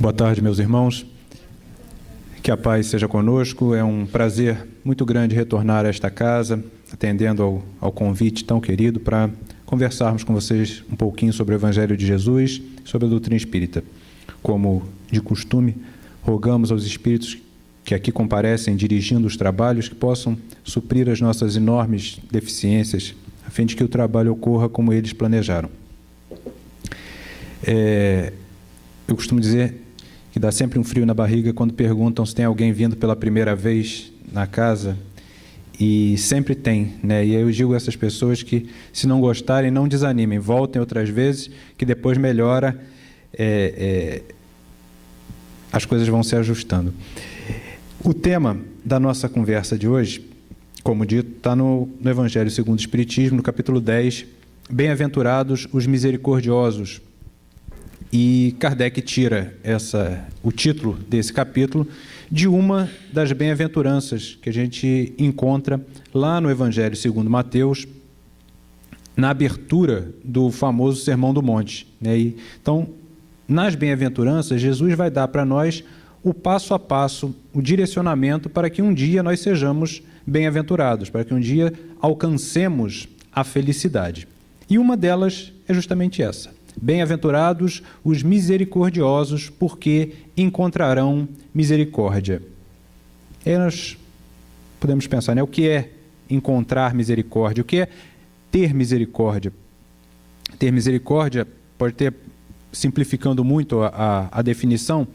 Boa tarde, meus irmãos. Que a paz seja conosco. É um prazer muito grande retornar a esta casa, atendendo ao convite tão querido para conversarmos com vocês um pouquinho sobre o Evangelho de Jesus, sobre a doutrina espírita. Como de costume, rogamos aos espíritos que aqui comparecem dirigindo os trabalhos que possam suprir as nossas enormes deficiências, a fim de que o trabalho ocorra como eles planejaram. Eu costumo dizer que dá sempre um frio na barriga quando perguntam se tem alguém vindo pela primeira vez na casa, e sempre tem, né? E aí eu digo a essas pessoas que, se não gostarem, não desanimem, voltem outras vezes, que depois melhora, as coisas vão se ajustando. O tema da nossa conversa de hoje, como dito, está no Evangelho segundo o Espiritismo, no capítulo 10, Bem-aventurados os misericordiosos. E Kardec tira o título desse capítulo de uma das bem-aventuranças que a gente encontra lá no Evangelho segundo Mateus, na abertura do famoso Sermão do Monte, né? Então, nas bem-aventuranças, Jesus vai dar para nós o passo a passo, o direcionamento para que um dia nós sejamos bem-aventurados, para que um dia alcancemos a felicidade. E uma delas é justamente essa. Bem-aventurados os misericordiosos, porque encontrarão misericórdia. E nós podemos pensar, né? O que é encontrar misericórdia? O que é ter misericórdia? Ter misericórdia pode ter, simplificando muito a definição,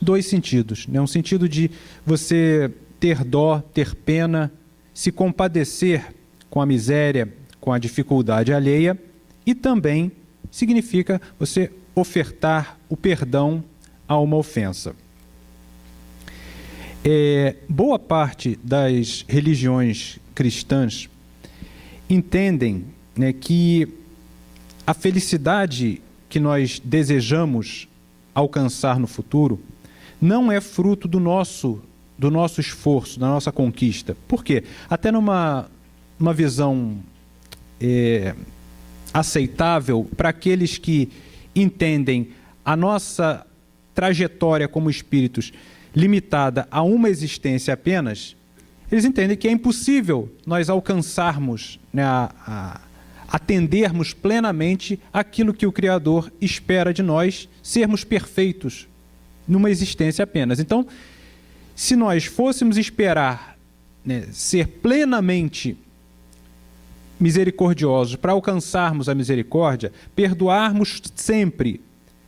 dois sentidos, né? Um sentido de você ter dó, ter pena, se compadecer com a miséria, com a dificuldade alheia, e também significa você ofertar o perdão a uma ofensa. Boa parte das religiões cristãs entendem, né, que a felicidade que nós desejamos alcançar no futuro não é fruto do nosso esforço, da nossa conquista. Por quê? Até numa visão aceitável para aqueles que entendem a nossa trajetória como espíritos limitada a uma existência apenas, eles entendem que é impossível nós alcançarmos, né, atendermos plenamente aquilo que o Criador espera de nós, sermos perfeitos numa existência apenas. Então, se nós fôssemos esperar, né, ser plenamente misericordiosos para alcançarmos a misericórdia, perdoarmos sempre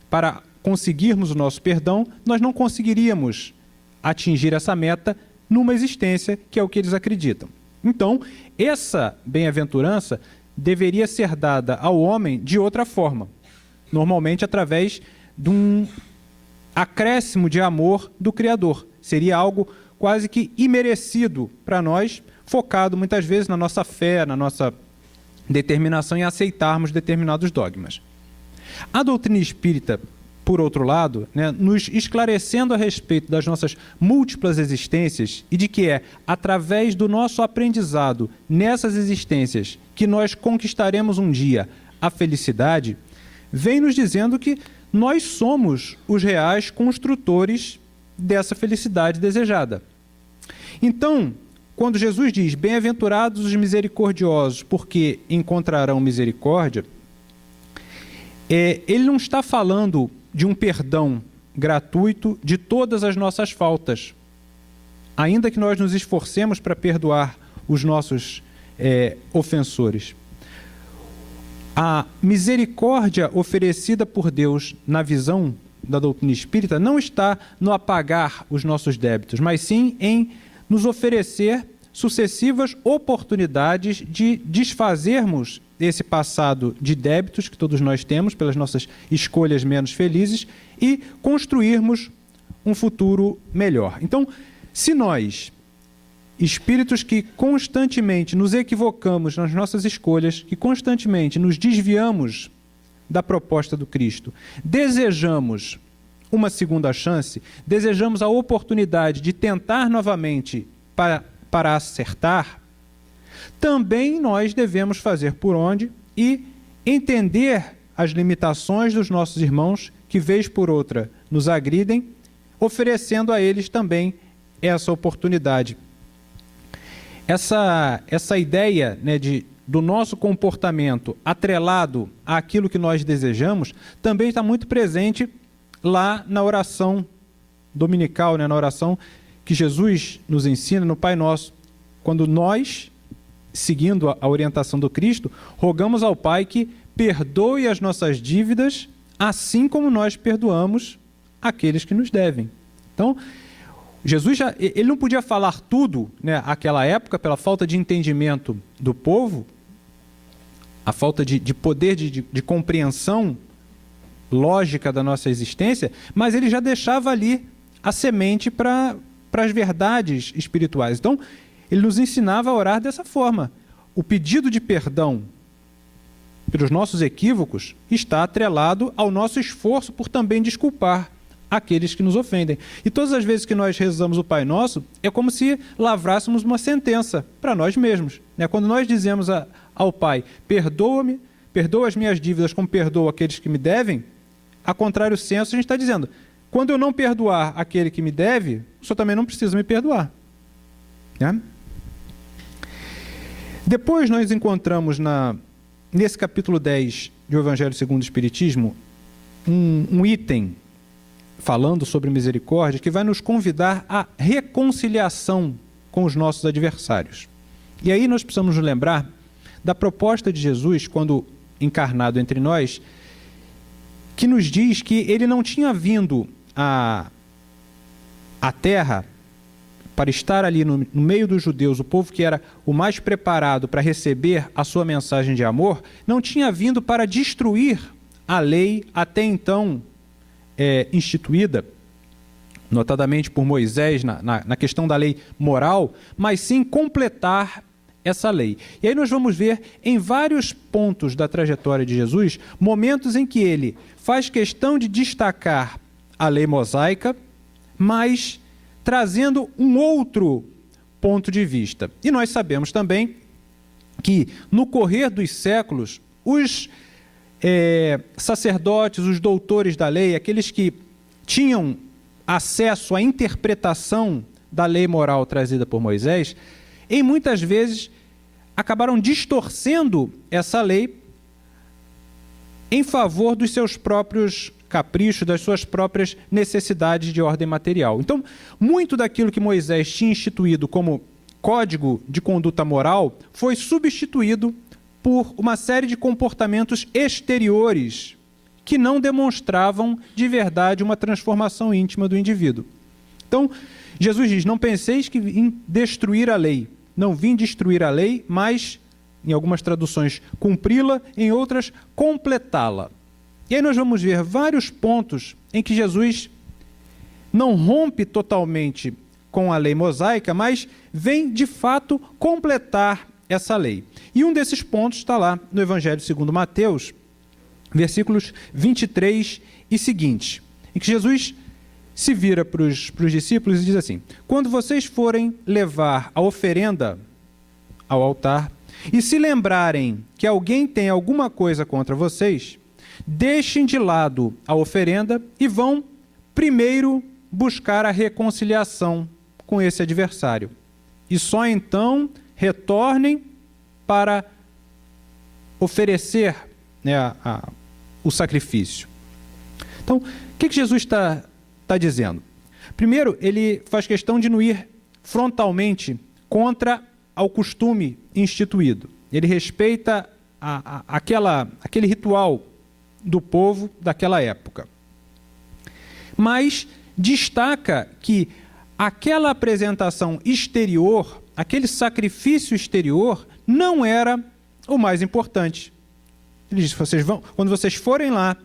para conseguirmos o nosso perdão, nós não conseguiríamos atingir essa meta numa existência que é o que eles acreditam. Então, essa bem-aventurança deveria ser dada ao homem de outra forma, normalmente através de um acréscimo de amor do Criador. Seria algo quase que imerecido para nós, focado muitas vezes na nossa fé, na nossa determinação em aceitarmos determinados dogmas. A doutrina espírita, por outro lado, né, nos esclarecendo a respeito das nossas múltiplas existências e de que é através do nosso aprendizado nessas existências que nós conquistaremos um dia a felicidade, vem nos dizendo que nós somos os reais construtores dessa felicidade desejada. Então, quando Jesus diz, bem-aventurados os misericordiosos, porque encontrarão misericórdia, ele não está falando de um perdão gratuito de todas as nossas faltas. Ainda que nós nos esforcemos para perdoar os nossos ofensores. A misericórdia oferecida por Deus na visão da doutrina espírita não está no apagar os nossos débitos, mas sim em nos oferecer sucessivas oportunidades de desfazermos esse passado de débitos que todos nós temos pelas nossas escolhas menos felizes e construirmos um futuro melhor. Então, se nós, espíritos que constantemente nos equivocamos nas nossas escolhas, que constantemente nos desviamos da proposta do Cristo, desejamos uma segunda chance, desejamos a oportunidade de tentar novamente para acertar, também nós devemos fazer por onde e entender as limitações dos nossos irmãos que, vez por outra, nos agridem, oferecendo a eles também essa oportunidade. Essa ideia, né, do nosso comportamento atrelado àquilo que nós desejamos, também está muito presente lá na oração dominical, né, na oração que Jesus nos ensina no Pai Nosso, quando nós, seguindo a orientação do Cristo, rogamos ao Pai que perdoe as nossas dívidas, assim como nós perdoamos aqueles que nos devem. Então, Jesus ele não podia falar tudo, né, naquela época, pela falta de entendimento do povo, a falta de poder de compreensão lógica da nossa existência, mas ele já deixava ali a semente para as verdades espirituais. Então, ele nos ensinava a orar dessa forma. O pedido de perdão pelos nossos equívocos está atrelado ao nosso esforço por também desculpar aqueles que nos ofendem. E todas as vezes que nós rezamos o Pai Nosso, é como se lavrássemos uma sentença para nós mesmos, né? Quando nós dizemos ao Pai, perdoa-me, perdoa as minhas dívidas como perdoo aqueles que me devem, a contrário senso, a gente está dizendo, quando eu não perdoar aquele que me deve, o Senhor também não precisa me perdoar. Né? Depois nós encontramos nesse capítulo 10 do Evangelho segundo o Espiritismo, um item falando sobre misericórdia que vai nos convidar à reconciliação com os nossos adversários. E aí nós precisamos nos lembrar da proposta de Jesus, quando encarnado entre nós, que nos diz que ele não tinha vindo à terra para estar ali no meio dos judeus, o povo que era o mais preparado para receber a sua mensagem de amor, não tinha vindo para destruir a lei até então instituída, notadamente por Moisés, na questão da lei moral, mas sim completar essa lei. E aí nós vamos ver em vários pontos da trajetória de Jesus, momentos em que ele faz questão de destacar a lei mosaica, mas trazendo um outro ponto de vista. E nós sabemos também que, no correr dos séculos, os sacerdotes, os doutores da lei, aqueles que tinham acesso à interpretação da lei moral trazida por Moisés, em muitas vezes acabaram distorcendo essa lei em favor dos seus próprios caprichos, das suas próprias necessidades de ordem material. Então, muito daquilo que Moisés tinha instituído como código de conduta moral foi substituído por uma série de comportamentos exteriores que não demonstravam de verdade uma transformação íntima do indivíduo. Então, Jesus diz, não penseis que vim destruir a lei. Não vim destruir a lei, mas, em algumas traduções, cumpri-la, em outras, completá-la. E aí nós vamos ver vários pontos em que Jesus não rompe totalmente com a lei mosaica, mas vem, de fato, completar essa lei. E um desses pontos está lá no Evangelho segundo Mateus, versículos 23 e seguinte, em que Jesus se vira para os discípulos e diz assim, quando vocês forem levar a oferenda ao altar e se lembrarem que alguém tem alguma coisa contra vocês, deixem de lado a oferenda e vão primeiro buscar a reconciliação com esse adversário. E só então retornem para oferecer, né, o sacrifício. Então, o que Jesus está dizendo? Primeiro, ele faz questão de não ir frontalmente contra ao costume instituído. Ele respeita aquele ritual do povo daquela época. Mas destaca que aquela apresentação exterior, aquele sacrifício exterior, não era o mais importante. Ele diz, quando vocês forem lá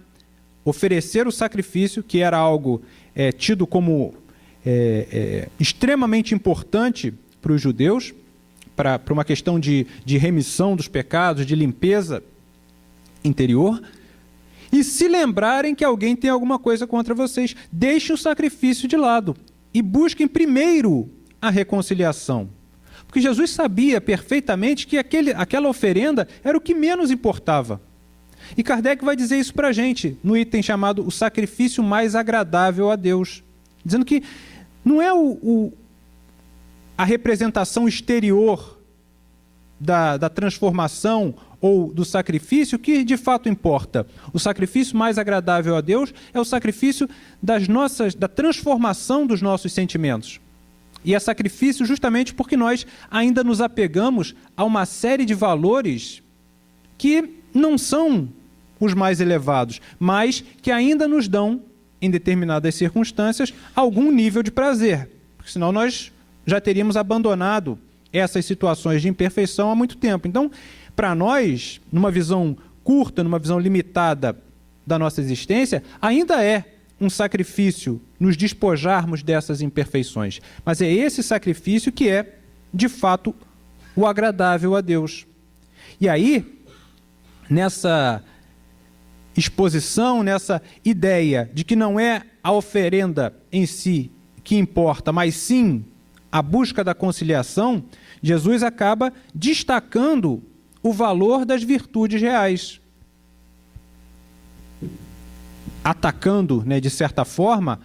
oferecer o sacrifício, que era algo tido como extremamente importante para os judeus, para uma questão de remissão dos pecados, de limpeza interior, e se lembrarem que alguém tem alguma coisa contra vocês, deixem o sacrifício de lado e busquem primeiro a reconciliação. Porque Jesus sabia perfeitamente que aquela oferenda era o que menos importava. E Kardec vai dizer isso para a gente, no item chamado o sacrifício mais agradável a Deus. Dizendo que não é a representação exterior da transformação ou do sacrifício que de fato importa. O sacrifício mais agradável a Deus é o sacrifício da transformação dos nossos sentimentos. E é sacrifício justamente porque nós ainda nos apegamos a uma série de valores que não são os mais elevados, mas que ainda nos dão, em determinadas circunstâncias, algum nível de prazer. Porque senão nós já teríamos abandonado essas situações de imperfeição há muito tempo. Então, para nós, numa visão curta, numa visão limitada da nossa existência, ainda é um sacrifício nos despojarmos dessas imperfeições. Mas é esse sacrifício que é, de fato, o agradável a Deus. E aí, nessa exposição, nessa ideia de que não é a oferenda em si que importa, mas sim a busca da conciliação, Jesus acaba destacando o valor das virtudes reais, atacando, de certa forma,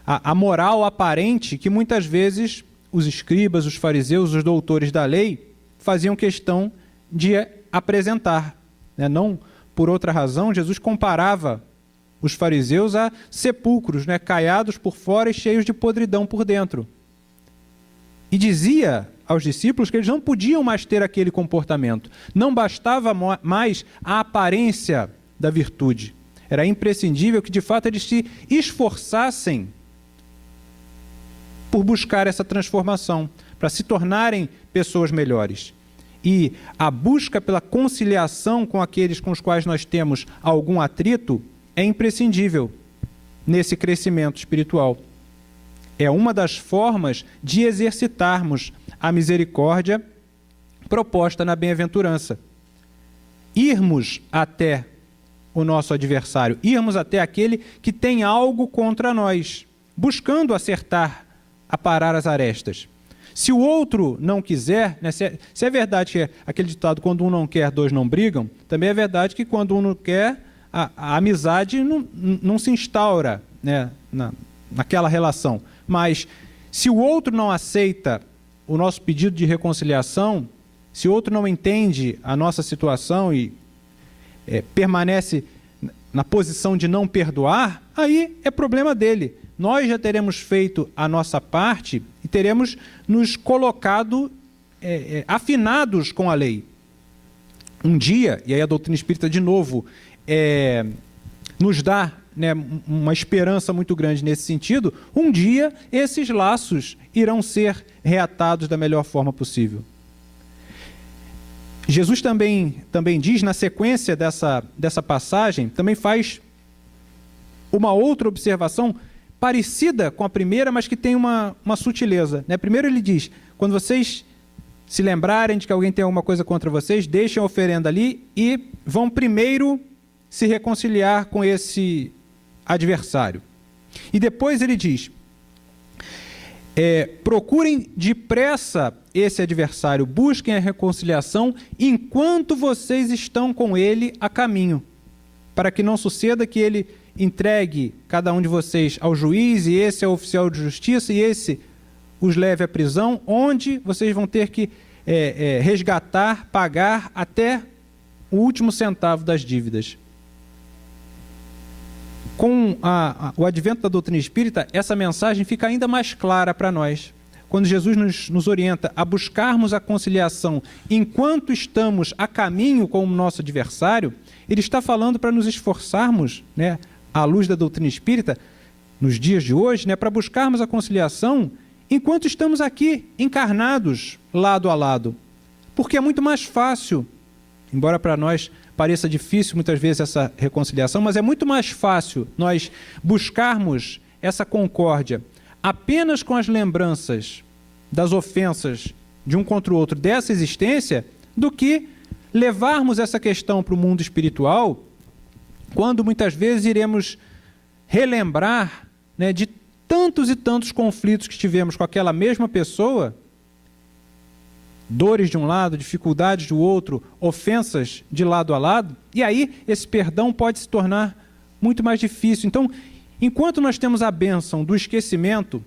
a moral aparente que muitas vezes os escribas, os fariseus, os doutores da lei faziam questão de apresentar. Não por outra razão, Jesus comparava os fariseus a sepulcros, caiados por fora e cheios de podridão por dentro. E dizia aos discípulos que eles não podiam mais ter aquele comportamento. Não bastava mais a aparência da virtude. Era imprescindível que, de fato, eles se esforçassem por buscar essa transformação, para se tornarem pessoas melhores. E a busca pela conciliação com aqueles com os quais nós temos algum atrito é imprescindível nesse crescimento espiritual. É uma das formas de exercitarmos a misericórdia proposta na bem-aventurança. Irmos até o nosso adversário, irmos até aquele que tem algo contra nós, buscando acertar, aparar as arestas. Se o outro não quiser, se é verdade que aquele ditado, quando um não quer, dois não brigam, também é verdade que quando um não quer, a amizade não se instaura naquela relação. Mas se o outro não aceita o nosso pedido de reconciliação, se o outro não entende a nossa situação e permanece na posição de não perdoar, aí é problema dele. Nós já teremos feito a nossa parte e teremos nos colocado afinados com a lei. Um dia, e aí a doutrina espírita de novo nos dá uma esperança muito grande nesse sentido, um dia esses laços irão ser reatados da melhor forma possível. Jesus também diz, na sequência dessa passagem, também faz uma outra observação parecida com a primeira, mas que tem uma sutileza. Primeiro ele diz, quando vocês se lembrarem de que alguém tem alguma coisa contra vocês, deixem a oferenda ali e vão primeiro se reconciliar com esse adversário. E depois ele diz, procurem depressa esse adversário, busquem a reconciliação enquanto vocês estão com ele a caminho, para que não suceda que ele entregue cada um de vocês ao juiz, e esse é o oficial de justiça, e esse os leve à prisão, onde vocês vão ter que resgatar, pagar até o último centavo das dívidas. Com o advento da doutrina espírita, essa mensagem fica ainda mais clara para nós. Quando Jesus nos orienta a buscarmos a conciliação enquanto estamos a caminho com o nosso adversário, ele está falando para nos esforçarmos, à luz da doutrina espírita, nos dias de hoje, para buscarmos a conciliação enquanto estamos aqui encarnados, lado a lado. Porque é muito mais fácil, embora para nós pareça difícil muitas vezes essa reconciliação, mas é muito mais fácil nós buscarmos essa concórdia apenas com as lembranças das ofensas de um contra o outro dessa existência, do que levarmos essa questão para o mundo espiritual, quando muitas vezes iremos relembrar de tantos e tantos conflitos que tivemos com aquela mesma pessoa, dores de um lado, dificuldades do outro, ofensas de lado a lado, e aí esse perdão pode se tornar muito mais difícil. Então, enquanto nós temos a bênção do esquecimento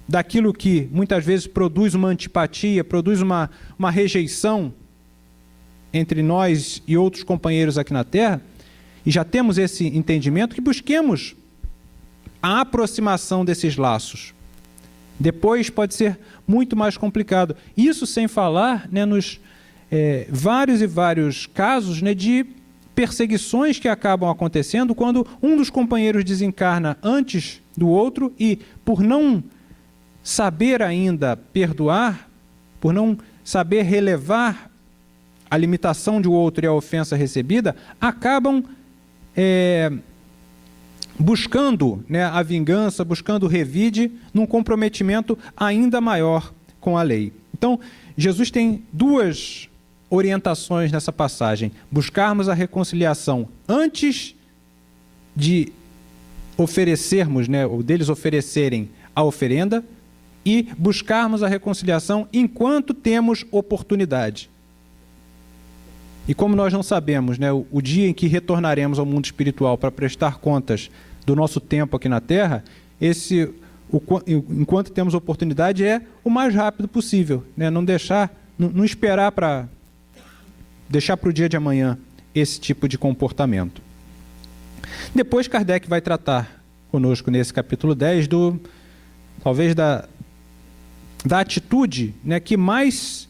daquilo que muitas vezes produz uma antipatia, produz uma rejeição entre nós e outros companheiros aqui na Terra, e já temos esse entendimento, que busquemos a aproximação desses laços. Depois pode ser muito mais complicado. Isso sem falar, né, nos vários e vários casos, né, de perseguições que acabam acontecendo quando um dos companheiros desencarna antes do outro e, por não saber ainda perdoar, por não saber relevar a limitação de um outro e a ofensa recebida, acabam buscando, né, a vingança, buscando o revide, num comprometimento ainda maior com a lei. Então, Jesus tem duas orientações nessa passagem: buscarmos a reconciliação antes de oferecermos, né, ou deles oferecerem a oferenda, e buscarmos a reconciliação enquanto temos oportunidade. E como nós não sabemos, né, o dia em que retornaremos ao mundo espiritual para prestar contas do nosso tempo aqui na Terra, enquanto temos oportunidade, é o mais rápido possível, né, não esperar para deixar para o dia de amanhã esse tipo de comportamento. Depois Kardec vai tratar conosco nesse capítulo 10 talvez da atitude, né, que mais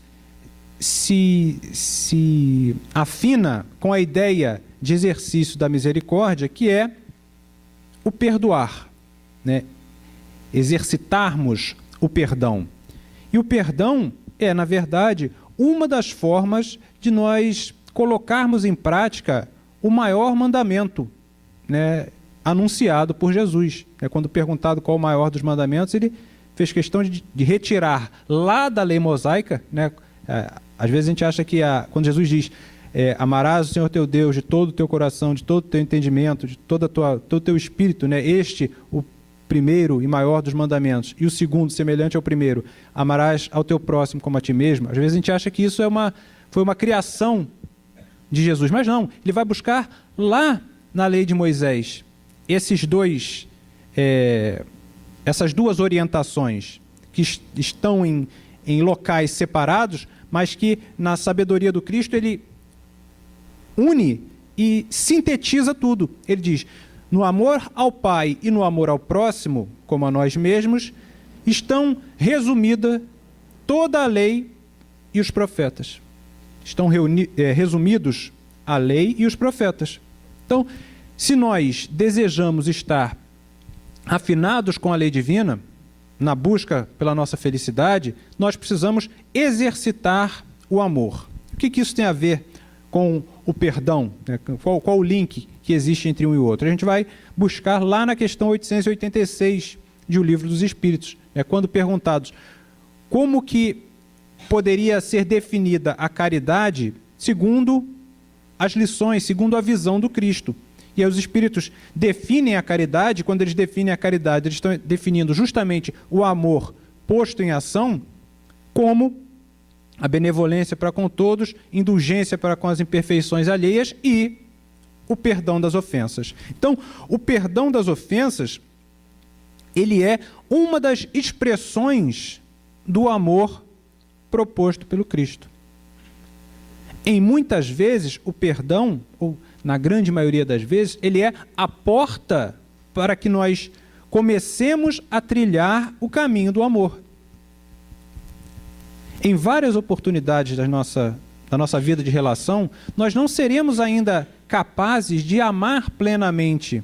se afina com a ideia de exercício da misericórdia, que é o perdoar, né? Exercitarmos o perdão. E o perdão é, na verdade, uma das formas de nós colocarmos em prática o maior mandamento, né, anunciado por Jesus. Quando perguntado qual o maior dos mandamentos, ele fez questão de retirar lá da lei mosaica, né? Às vezes a gente acha que quando Jesus diz amarás o Senhor teu Deus de todo o teu coração, de todo o teu entendimento, de todo o teu espírito, né? Este, o primeiro e maior dos mandamentos, e o segundo, semelhante ao primeiro, amarás ao teu próximo como a ti mesmo. Às vezes a gente acha que isso foi uma criação de Jesus, mas não, ele vai buscar lá na lei de Moisés essas duas orientações que estão em locais separados, mas que na sabedoria do Cristo ele une e sintetiza tudo. Ele diz: no amor ao Pai e no amor ao próximo, como a nós mesmos, estão resumida toda a lei e os profetas. Estão resumidos a lei e os profetas. Então, se nós desejamos estar afinados com a lei divina, na busca pela nossa felicidade, nós precisamos exercitar o amor. O que isso tem a ver com o perdão? Qual o link que existe entre um e o outro? A gente vai buscar lá na questão 886 de O Livro dos Espíritos. Quando perguntados como que poderia ser definida a caridade segundo as lições, segundo a visão do Cristo. E aí os Espíritos definem a caridade. Quando eles definem a caridade, eles estão definindo justamente o amor posto em ação como a benevolência para com todos, indulgência para com as imperfeições alheias e o perdão das ofensas. Então, o perdão das ofensas, ele é uma das expressões do amor proposto pelo Cristo. Em muitas vezes, o perdão, ou na grande maioria das vezes, ele é a porta para que nós comecemos a trilhar o caminho do amor. Em várias oportunidades da nossa vida de relação, nós não seremos ainda capazes de amar plenamente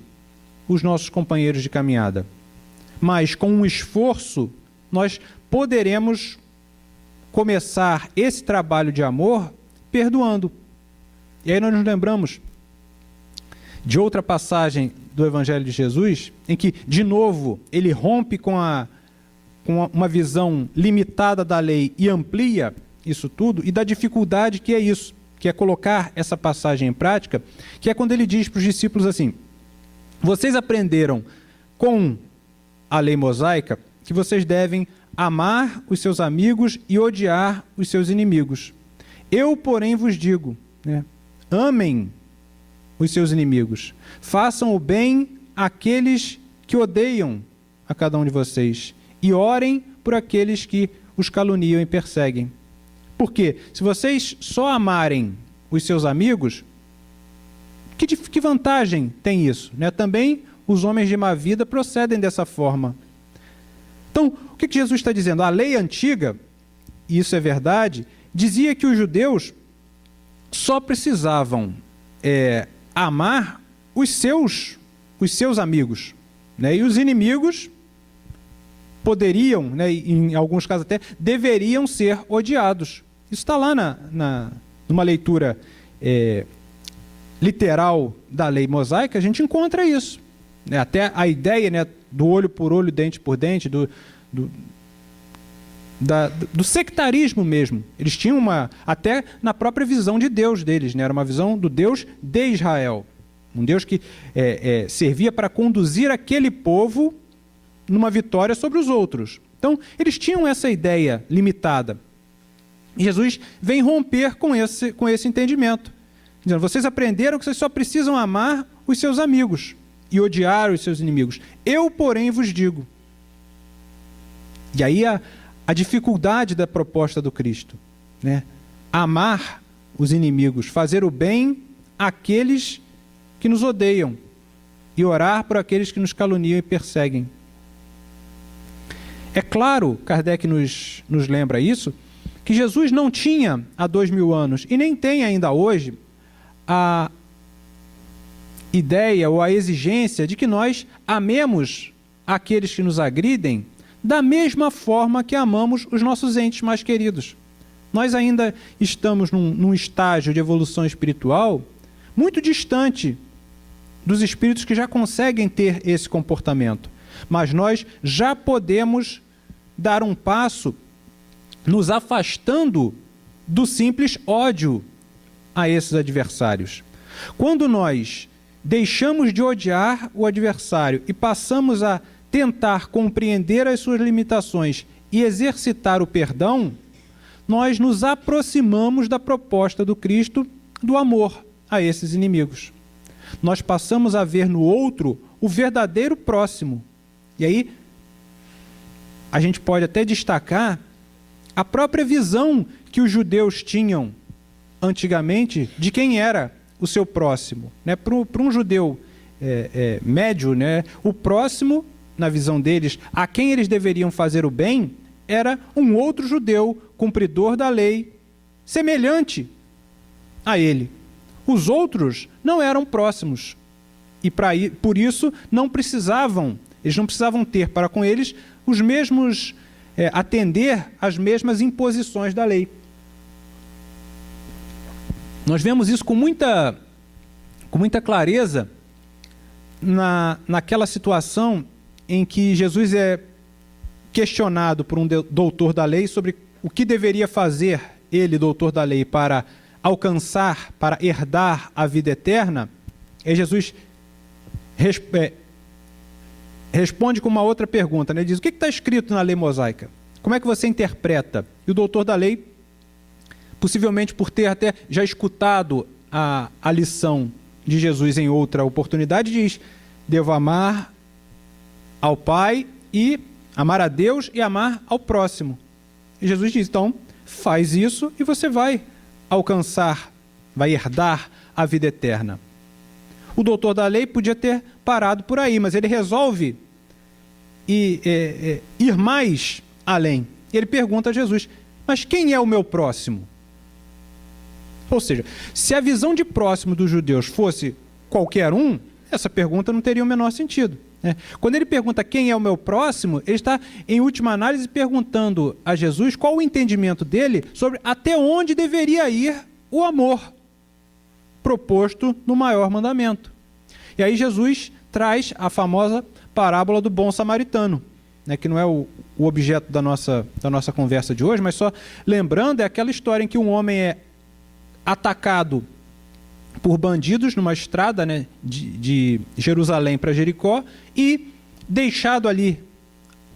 os nossos companheiros de caminhada. Mas, com um esforço, nós poderemos começar esse trabalho de amor perdoando. E aí nós nos lembramos de outra passagem do Evangelho de Jesus, em que, de novo, ele rompe com uma visão limitada da lei e amplia isso tudo, e da dificuldade que é isso, que é colocar essa passagem em prática, que é quando ele diz para os discípulos assim: vocês aprenderam com a lei mosaica que vocês devem amar os seus amigos e odiar os seus inimigos. Eu, porém, vos digo, amem os seus inimigos, façam o bem àqueles que odeiam a cada um de vocês e orem por aqueles que os caluniam e perseguem. Porque se vocês só amarem os seus amigos, que vantagem tem isso? Também os homens de má vida procedem dessa forma. Então, o que Jesus está dizendo? A lei antiga, e isso é verdade, dizia que os judeus só precisavam amar os seus amigos, e os inimigos poderiam, em alguns casos até, deveriam ser odiados. Isso está lá numa leitura literal da lei mosaica, a gente encontra isso. Até a ideia do olho por olho, dente por dente, do sectarismo mesmo. Eles tinham até na própria visão de Deus deles, era uma visão do Deus de Israel. Um Deus que servia para conduzir aquele povo numa vitória sobre os outros. Então, eles tinham essa ideia limitada. E Jesus vem romper com esse entendimento. Dizendo, vocês aprenderam que vocês só precisam amar os seus amigos e odiar os seus inimigos. Eu, porém, vos digo. E aí a dificuldade da proposta do Cristo. Amar os inimigos, fazer o bem àqueles que nos odeiam e orar por aqueles que nos caluniam e perseguem. É claro, Kardec nos lembra isso, que Jesus não tinha há 2000 anos, e nem tem ainda hoje, a ideia ou a exigência de que nós amemos aqueles que nos agridem da mesma forma que amamos os nossos entes mais queridos. Nós ainda estamos num estágio de evolução espiritual muito distante dos espíritos que já conseguem ter esse comportamento. Mas nós já podemos dar um passo nos afastando do simples ódio a esses adversários. Quando nós deixamos de odiar o adversário e passamos a tentar compreender as suas limitações e exercitar o perdão, nós nos aproximamos da proposta do Cristo do amor a esses inimigos. Nós passamos a ver no outro o verdadeiro próximo. E aí, a gente pode até destacar a própria visão que os judeus tinham antigamente de quem era o seu próximo. Para um judeu médio, o próximo, na visão deles, a quem eles deveriam fazer o bem, era um outro judeu, cumpridor da lei, semelhante a ele. Os outros não eram próximos e por isso eles não precisavam ter para com eles os mesmos, atender às mesmas imposições da lei. Nós vemos isso com muita clareza naquela situação em que Jesus é questionado por um doutor da lei sobre o que deveria fazer ele, doutor da lei, para alcançar, para herdar a vida eterna. E Jesus responde com uma outra pergunta, Ele diz, o que está escrito na lei mosaica? Como é que você interpreta? E o doutor da lei, possivelmente por ter até já escutado a lição de Jesus em outra oportunidade, diz, devo amar ao Pai e amar a Deus e amar ao próximo. E Jesus diz, então, faz isso e você vai alcançar, vai herdar a vida eterna. O doutor da lei podia ter parado por aí, mas ele resolve ir mais além. Ele pergunta a Jesus, mas quem é o meu próximo? Ou seja, se a visão de próximo dos judeus fosse qualquer um, essa pergunta não teria o menor sentido. Quando ele pergunta quem é o meu próximo, ele está, em última análise, perguntando a Jesus qual o entendimento dele sobre até onde deveria ir o amor proposto no maior mandamento. E aí Jesus traz a famosa parábola do bom samaritano, que não é o objeto da nossa conversa de hoje, mas só lembrando, é aquela história em que um homem é atacado por bandidos numa estrada de Jerusalém para Jericó e deixado ali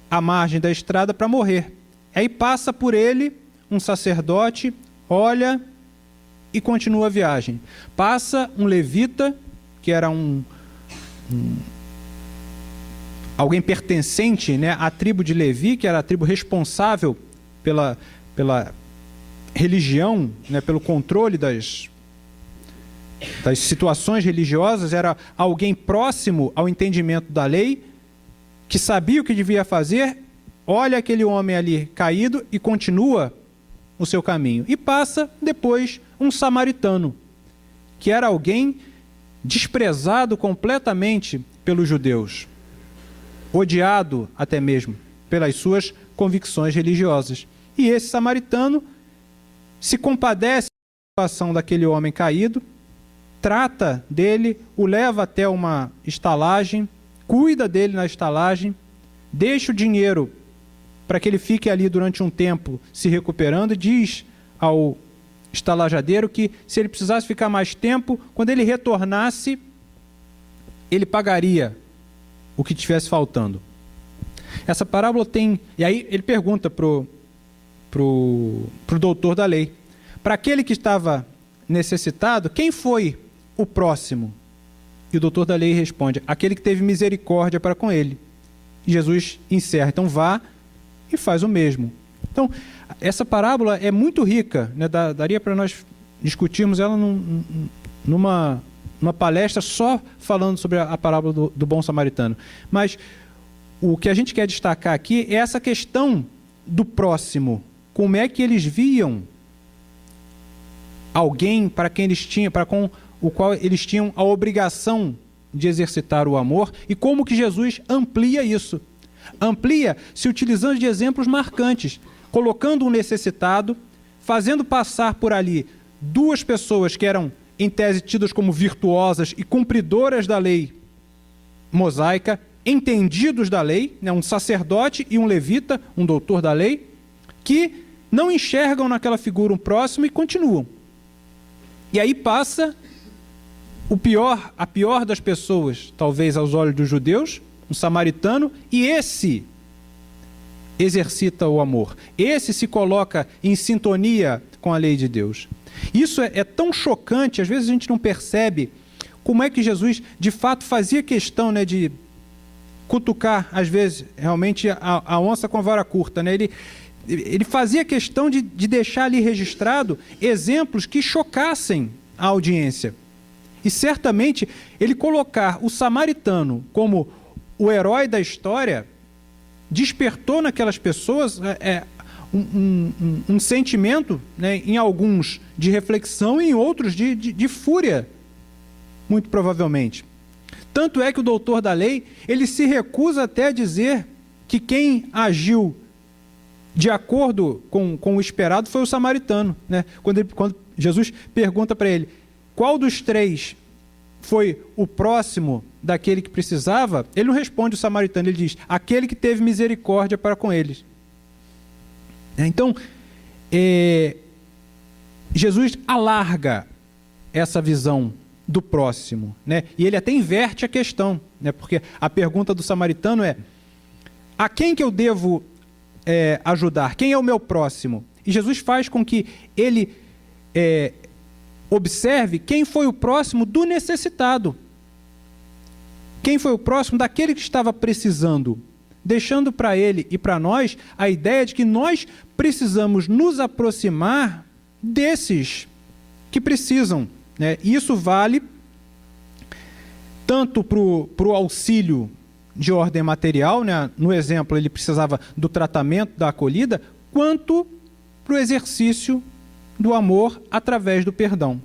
à margem da estrada para morrer. Aí passa por ele um sacerdote, olha e continua a viagem. Passa um levita, que era alguém pertencente, né, à tribo de Levi, que era a tribo responsável pela religião, né, pelo controle das situações religiosas, era alguém próximo ao entendimento da lei, que sabia o que devia fazer, olha aquele homem ali caído e continua o seu caminho. E passa depois um samaritano, que era alguém desprezado completamente pelos judeus, odiado até mesmo pelas suas convicções religiosas. E esse samaritano se compadece da situação daquele homem caído, trata dele, o leva até uma estalagem, cuida dele na estalagem, deixa o dinheiro para que ele fique ali durante um tempo se recuperando, e diz ao estalajadeiro que se ele precisasse ficar mais tempo, quando ele retornasse, ele pagaria o que tivesse faltando. Essa parábola tem... E aí ele pergunta pro doutor da lei, para aquele que estava necessitado, quem foi o próximo? E o doutor da lei responde, aquele que teve misericórdia para com ele. E Jesus encerra, então vá e faz o mesmo. Então, essa parábola é muito rica, né? Daria para nós discutirmos ela numa palestra só falando sobre a parábola do bom samaritano. Mas o que a gente quer destacar aqui é essa questão do próximo. Como é que eles viam alguém para com o qual eles tinham a obrigação de exercitar o amor, e como que Jesus amplia isso. Amplia se utilizando de exemplos marcantes, colocando um necessitado, fazendo passar por ali duas pessoas que eram, em tese, tidas como virtuosas e cumpridoras da lei mosaica, entendidos da lei, né, um sacerdote e um levita, um doutor da lei, que não enxergam naquela figura um próximo e continuam. E aí passa a pior das pessoas, talvez aos olhos dos judeus, um samaritano, e esse exercita o amor. Esse se coloca em sintonia com a lei de Deus. Isso é tão chocante, às vezes a gente não percebe como é que Jesus, de fato, fazia questão, né, de cutucar, às vezes, realmente a onça com a vara curta. Né? Ele fazia questão de deixar ali registrado exemplos que chocassem a audiência. E certamente ele colocar o samaritano como o herói da história despertou naquelas pessoas um sentimento, né, em alguns de reflexão e em outros de fúria, muito provavelmente. Tanto é que o doutor da lei, ele se recusa até a dizer que quem agiu de acordo com o esperado foi o samaritano. Né? Quando Jesus pergunta para ele, qual dos três foi o próximo daquele que precisava, ele não responde o samaritano, ele diz, aquele que teve misericórdia para com eles. Então, Jesus alarga essa visão do próximo, né? E ele até inverte a questão, né? Porque a pergunta do samaritano é, a quem que eu devo ajudar? Quem é o meu próximo? E Jesus faz com que ele observe quem foi o próximo do necessitado. Quem foi o próximo daquele que estava precisando, deixando para ele e para nós a ideia de que nós precisamos nos aproximar desses que precisam. Né? E isso vale tanto para o auxílio de ordem material, né? No exemplo ele precisava do tratamento, da acolhida, quanto para o exercício do amor através do perdão.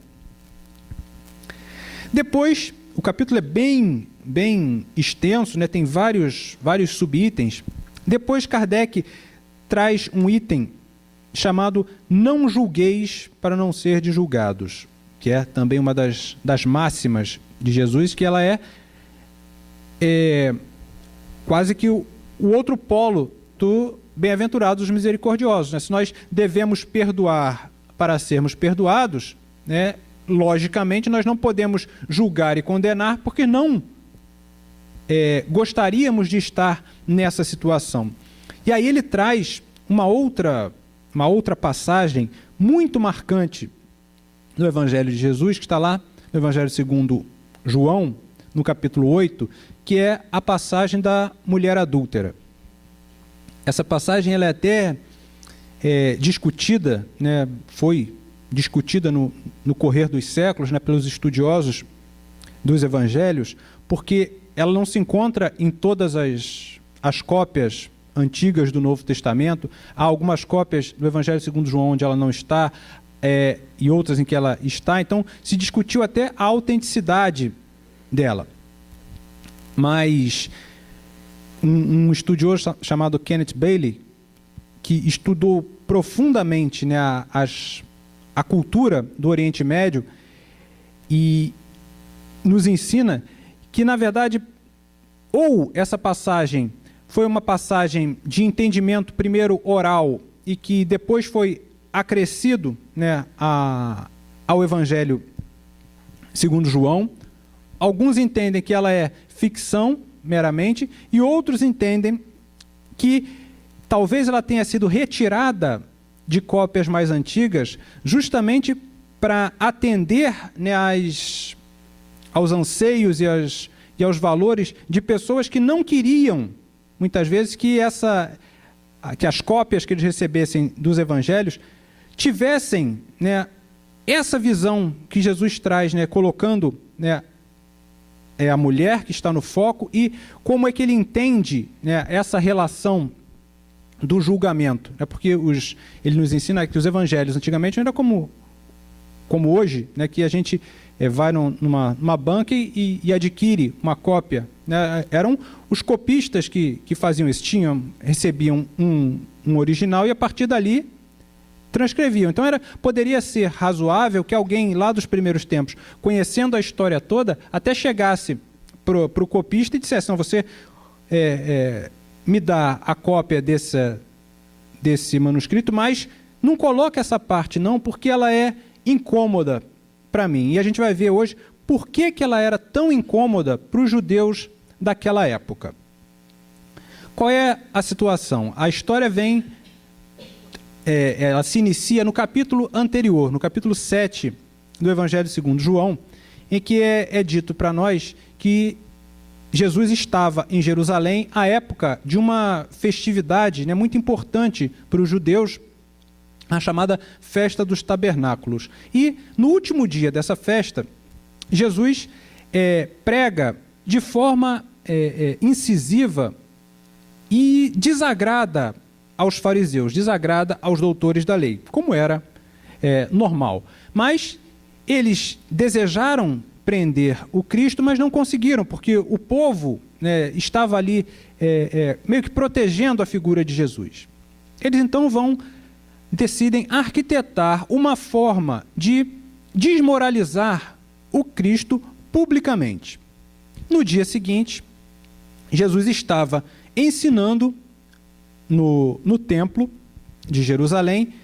Depois, o capítulo é bem extenso, né? Tem vários subitens. Depois Kardec traz um item chamado não julgueis para não ser de julgados, que é também uma das máximas de Jesus, que ela é quase que o outro polo do bem-aventurados misericordiosos. Né? Se nós devemos perdoar para sermos perdoados, né? Logicamente nós não podemos julgar e condenar porque não gostaríamos de estar nessa situação. E aí ele traz uma outra passagem muito marcante no Evangelho de Jesus, que está lá no Evangelho segundo João, no capítulo 8, que é a passagem da mulher adúltera. Essa passagem ela é até discutida, né, foi discutida no correr dos séculos, né, pelos estudiosos dos evangelhos, porque ela não se encontra em todas as cópias antigas do Novo Testamento. Há algumas cópias do Evangelho segundo João onde ela não está, e outras em que ela está. Então, se discutiu até a autenticidade dela. Mas um estudioso chamado Kenneth Bailey, que estudou profundamente, né, a cultura do Oriente Médio, e nos ensina que, na verdade, ou essa passagem foi uma passagem de entendimento primeiro oral e que depois foi acrescido, né, ao Evangelho segundo João. Alguns entendem que ela é ficção meramente e outros entendem que talvez ela tenha sido retirada de cópias mais antigas justamente para atender, né, aos anseios e aos valores de pessoas que não queriam, muitas vezes, que as cópias que eles recebessem dos evangelhos tivessem, né, essa visão que Jesus traz, né, colocando, né, a mulher que está no foco e como é que ele entende, né, essa relação do julgamento. É porque ele nos ensina que os evangelhos antigamente não era como hoje, né, que a gente vai numa banca e adquire uma cópia, né? Eram os copistas que faziam isso, recebiam um original e a partir dali transcreviam. Então poderia ser razoável que alguém lá dos primeiros tempos, conhecendo a história toda, até chegasse para o copista e dissesse: não, você me dá a cópia desse manuscrito, mas não coloca essa parte não, porque ela é incômoda para mim. E a gente vai ver hoje por que ela era tão incômoda para os judeus daquela época. Qual é a situação? A história ela se inicia no capítulo anterior, no capítulo 7 do Evangelho segundo João, em que é dito para nós que Jesus estava em Jerusalém à época de uma festividade, né, muito importante para os judeus, a chamada Festa dos Tabernáculos. E no último dia dessa festa, Jesus prega de forma incisiva e desagrada aos fariseus, desagrada aos doutores da lei, como era normal. Mas eles desejaram prender o Cristo, mas não conseguiram, porque o povo, né, estava ali meio que protegendo a figura de Jesus. Eles então decidem arquitetar uma forma de desmoralizar o Cristo publicamente. No dia seguinte, Jesus estava ensinando no templo de Jerusalém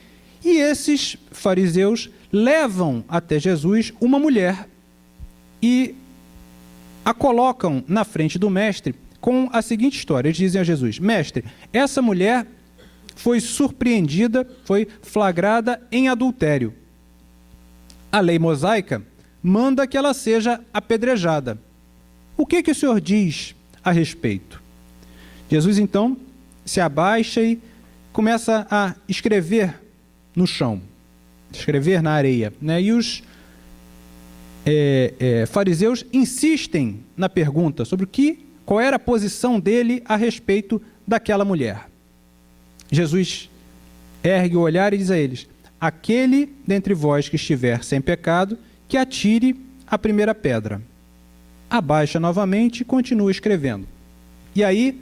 e esses fariseus levam até Jesus uma mulher e a colocam na frente do mestre com a seguinte história. Eles dizem a Jesus: mestre, essa mulher foi surpreendida, foi flagrada em adultério. A lei mosaica manda que ela seja apedrejada. O que o senhor diz a respeito? Jesus, então, se abaixa e começa a escrever no chão, escrever na areia, né? E os fariseus insistem na pergunta sobre qual era a posição dele a respeito daquela mulher. Jesus ergue o olhar e diz a eles: aquele dentre vós que estiver sem pecado, que atire a primeira pedra. Abaixa novamente e continua escrevendo. E aí,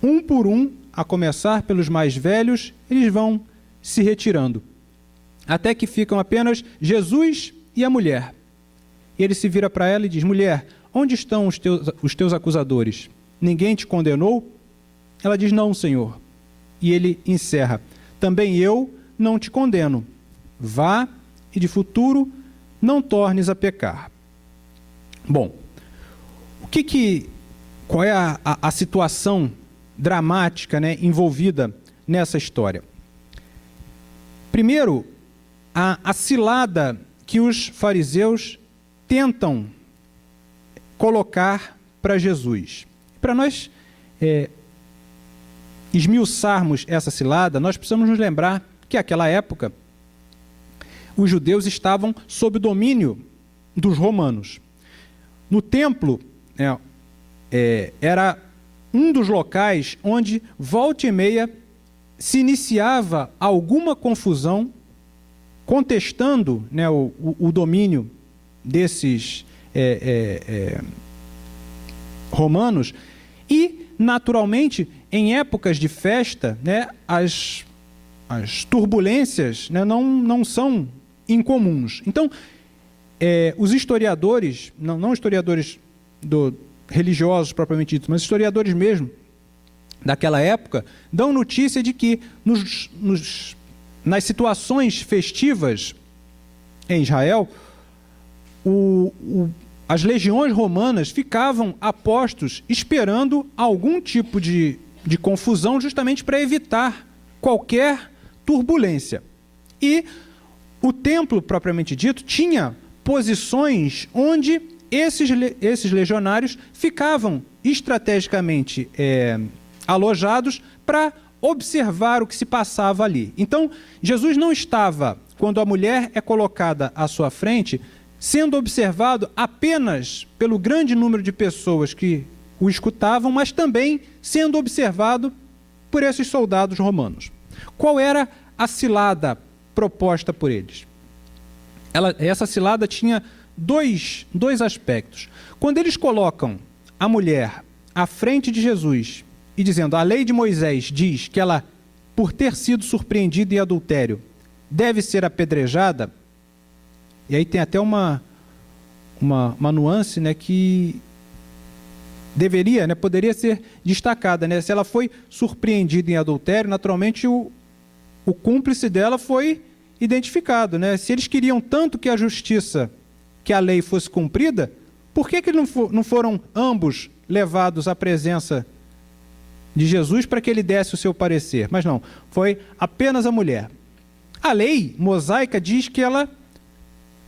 um por um, a começar pelos mais velhos, eles vão se retirando, até que ficam apenas Jesus e a mulher. E ele se vira para ela e diz: mulher, onde estão os teus acusadores? Ninguém te condenou? Ela diz: não, Senhor. E ele encerra: também eu não te condeno. Vá e de futuro não tornes a pecar. Bom, qual é a situação dramática, né, envolvida nessa história. Primeiro, a cilada que os fariseus tentam colocar para Jesus. Para nós esmiuçarmos essa cilada, nós precisamos nos lembrar que naquela época os judeus estavam sob o domínio dos romanos. No templo, era um dos locais onde, volta e meia, se iniciava alguma confusão, contestando, né, o domínio desses romanos, e, naturalmente, em épocas de festa, né, as turbulências, né, não são incomuns. Então, os historiadores, não historiadores religiosos propriamente ditos, mas historiadores mesmo daquela época, dão notícia de que nas situações festivas em Israel, as legiões romanas ficavam a postos esperando algum tipo de confusão, justamente para evitar qualquer turbulência. E o templo, propriamente dito, tinha posições onde esses legionários ficavam estrategicamente alojados para observar o que se passava ali. Então, Jesus não estava, quando a mulher é colocada à sua frente, sendo observado apenas pelo grande número de pessoas que o escutavam, mas também sendo observado por esses soldados romanos. Qual era a cilada proposta por eles? Essa cilada tinha dois aspectos. Quando eles colocam a mulher à frente de Jesus e dizendo, a lei de Moisés diz que ela, por ter sido surpreendida em adultério, deve ser apedrejada, e aí tem até uma nuance, né, que deveria, né, poderia ser destacada, né? Se ela foi surpreendida em adultério, naturalmente o cúmplice dela foi identificado, né? Se eles queriam tanto que a justiça, que a lei fosse cumprida, por que não foram ambos levados à presença de Jesus para que ele desse o seu parecer? Mas não, foi apenas a mulher. A lei mosaica diz que ela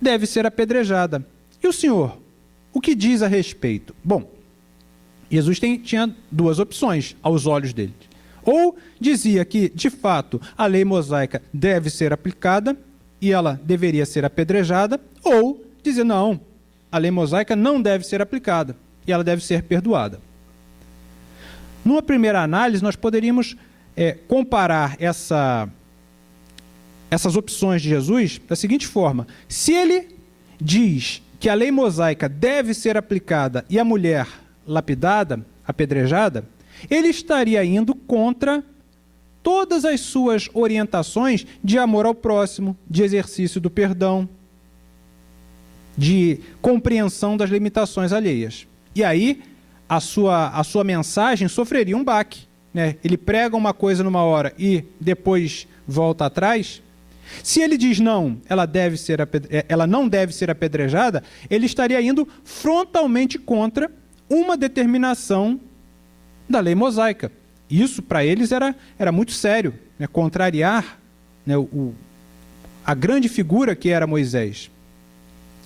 deve ser apedrejada. E o Senhor, o que diz a respeito? Bom, Jesus tinha duas opções aos olhos dele. Ou dizia que, de fato, a lei mosaica deve ser aplicada e ela deveria ser apedrejada, ou dizia, não, a lei mosaica não deve ser aplicada e ela deve ser perdoada. Numa primeira análise, nós poderíamos comparar essas opções de Jesus da seguinte forma: se ele diz que a lei mosaica deve ser aplicada e a mulher lapidada, apedrejada, ele estaria indo contra todas as suas orientações de amor ao próximo, de exercício do perdão, de compreensão das limitações alheias. E aí, a sua mensagem sofreria um baque, né? Ele prega uma coisa numa hora e depois volta atrás. Se ele diz não, ela não deve ser apedrejada, ele estaria indo frontalmente contra uma determinação da lei mosaica. Isso, para eles, era muito sério, né? Contrariar, né, a grande figura que era Moisés.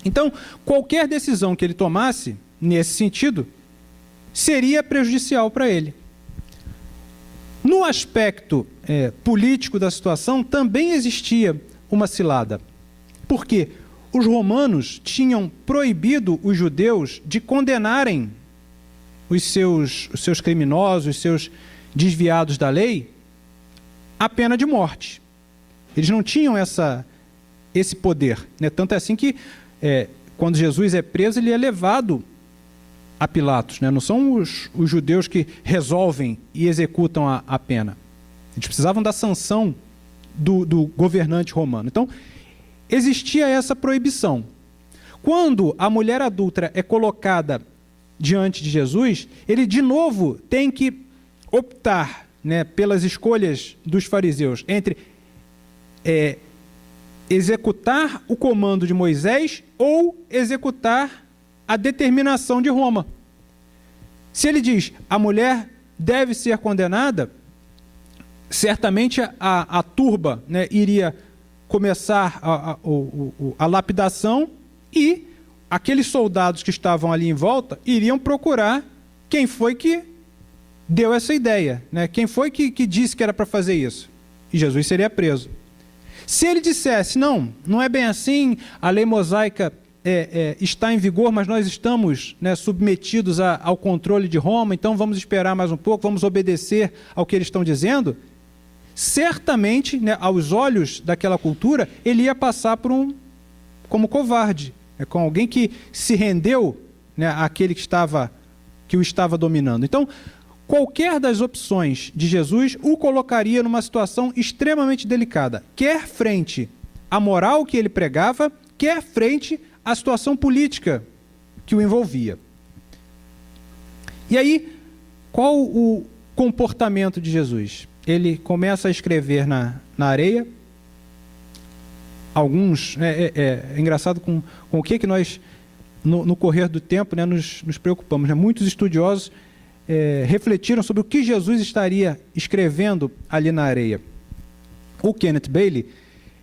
Então, qualquer decisão que ele tomasse, nesse sentido, seria prejudicial para ele. No aspecto político da situação, também existia uma cilada. Porque os romanos tinham proibido os judeus de condenarem os seus criminosos, os seus desviados da lei, à pena de morte. Eles não tinham esse poder, né? Tanto é assim que, quando Jesus é preso, ele é levado a Pilatos, né? Não são os judeus que resolvem e executam a pena. Eles precisavam da sanção do governante romano. Então, existia essa proibição. Quando a mulher adúltera é colocada diante de Jesus, ele de novo tem que optar, né, pelas escolhas dos fariseus entre executar o comando de Moisés ou executar a determinação de Roma. Se ele diz, a mulher deve ser condenada, certamente a turba, né, iria começar a lapidação e aqueles soldados que estavam ali em volta iriam procurar quem foi que deu essa ideia, né? Quem foi que disse que era para fazer isso. E Jesus seria preso. Se ele dissesse, não é bem assim, a lei mosaica está em vigor, mas nós estamos, né, submetidos ao controle de Roma, então vamos esperar mais um pouco, vamos obedecer ao que eles estão dizendo, certamente, né, aos olhos daquela cultura, ele ia passar como covarde, com alguém que se rendeu, né, àquele que o estava dominando. Então, qualquer das opções de Jesus o colocaria numa situação extremamente delicada, quer frente à moral que ele pregava, quer frente à situação política que o envolvia. E aí, qual o comportamento de Jesus? Ele começa a escrever na areia. Alguns, é engraçado com o que nós, no correr do tempo, né, nos preocupamos, né? Muitos estudiosos refletiram sobre o que Jesus estaria escrevendo ali na areia. O Kenneth Bailey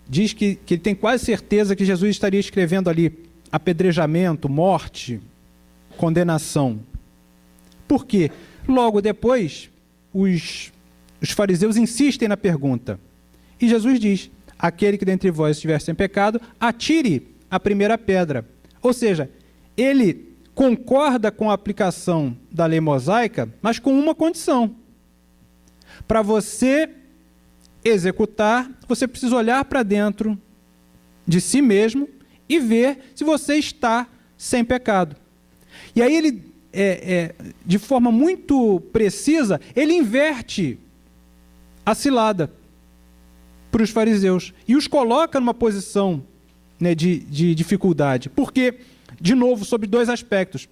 diz que ele tem quase certeza que Jesus estaria escrevendo ali apedrejamento, morte, condenação. Por quê? Logo depois, os fariseus insistem na pergunta. E Jesus diz, aquele que dentre vós estiver sem pecado, atire a primeira pedra. Ou seja, ele concorda com a aplicação da lei mosaica, mas com uma condição. Para você executar, você precisa olhar para dentro de si mesmo e ver se você está sem pecado. E aí ele, de forma muito precisa, ele inverte a cilada para os fariseus e os coloca numa posição, né, de dificuldade. Porque, de novo, sobre dois aspectos.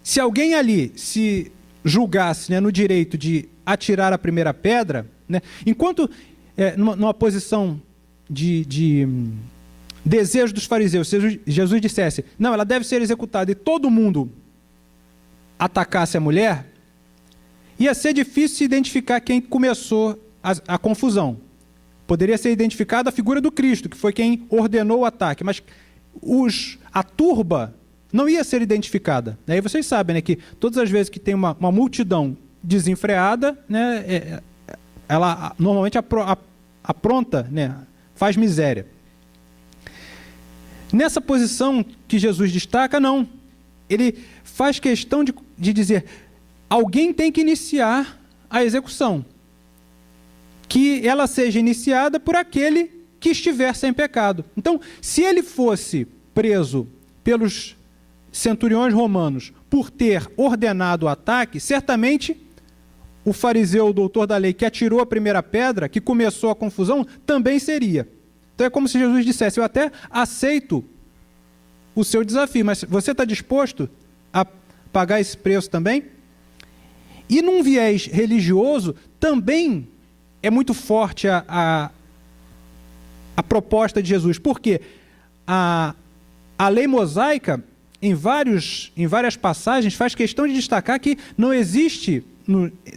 Se alguém ali se julgasse, né, no direito de atirar a primeira pedra, né, enquanto numa posição de desejo dos fariseus, se Jesus dissesse, não, ela deve ser executada, e todo mundo atacasse a mulher, ia ser difícil identificar quem começou a confusão. Poderia ser identificada a figura do Cristo, que foi quem ordenou o ataque, mas a turba não ia ser identificada. Aí vocês sabem, né, que todas as vezes que tem uma multidão desenfreada, né, ela normalmente apronta, né, faz miséria. Nessa posição que Jesus destaca, não. Ele faz questão de dizer, alguém tem que iniciar a execução. Que ela seja iniciada por aquele que estiver sem pecado. Então, se ele fosse preso pelos centuriões romanos por ter ordenado o ataque, certamente o fariseu, o doutor da lei, que atirou a primeira pedra, que começou a confusão, também seria. Então é como se Jesus dissesse, eu até aceito o seu desafio, mas você está disposto a pagar esse preço também? E num viés religioso, também é muito forte a proposta de Jesus. Por quê? A lei mosaica, em várias passagens, faz questão de destacar que não existe,